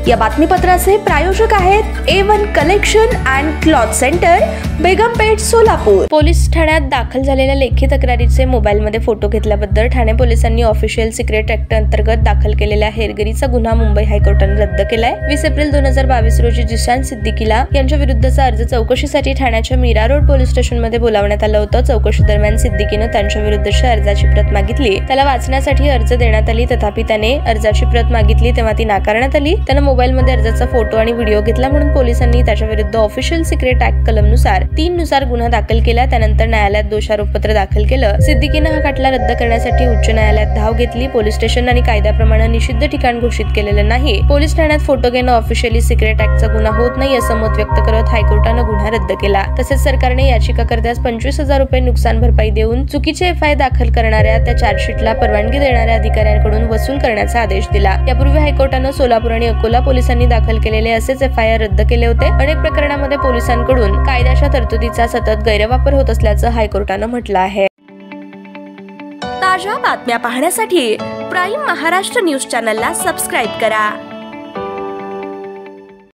या बातमीपत्राचे प्रायोजक आहेत A1 collection and cloth centre, Begumpeth, Solapur. Police ठाण्यात दाखल झालेल्या लेखी तक्रारीचे मोबाईलमध्ये फोटो घेतल्याबद्दल ठाणे पोलिसांनी ऑफिशियल सिक्रेट ऍक्ट अंतर्गत दाखल केलेल्या हेरगिरीचा गुन्हा मुंबई हायकोर्टाने रद्द केलाय। 20 एप्रिल 2022 रोजी जिशान सिद्दीकीला यांच्या विरुद्धचा अर्ज चौकशीसाठी ठाण्याच्या मीरा रोड पोलीस स्टेशनमध्ये बोलावण्यात आलं होतं। चौकशी दरम्यान सिद्दीकीनं त्यांच्या विरुद्धच्या अर्जाची प्रत मागितली। त्याला वाचण्यासाठी अर्ज देण्यात आली, तथापि त्याने अर्जाची प्रत मागितली तेव्हा ती नाकारण्यात आली। त्यानं मोबाईलमध्ये अर्जाचा फोटो आणि व्हिडिओ घेतला म्हणून पोलिसांनी त्याच्या विरुद्ध ऑफिशियल सिक्रेट ऍक्ट कलमनुसार 3 नुसार गुन्हा दाखल केला। त्यानंतर न्यायालयात दोषारोपपत्र दाखल केलं। सिद्दीकीनं हा खटला रद्द करण्यासाठी उच्च न्यायालयात धाव घेतली। पोलीस स्टेशन आणि कायद्याप्रमाणे निषिद्ध ठिकाण घोषित केलेलं नाही। पोलीस ठाण्यात फोटो घेणं ऑफिशियली सिक्रेट ऍक्टचा गुन्हा होत नाही असं मत व्यक्त करत हायकोर्टानं गुन्हा रद्द केला। तसेच सरकारने याचिकाकर्त्यास 25,000 रुपये नुकसान भरपाई देऊन चुकीचे FIR दाखल करणाऱ्या त्या चार्जशीटला परवानगी देणाऱ्या अधिकाऱ्यांकडून वसूल करण्याचा आदेश दिला। यापूर्वी हायकोर्टानं सोलापूर आणि अकोला पोलिसांनी दाखल केलेले असेच FIR रद्द केले होते। अनेक प्रकरणांमध्ये पोलिसांकडून कायद्याच्या तरतुदीचा सतत गैरवापर होत असल्याचं हायकोर्टानं म्हटलं आहे। ताज्या बातम्या पाहण्यासाठी प्राईम महाराष्ट्र न्यूज चॅनलला सबस्क्राईब करा।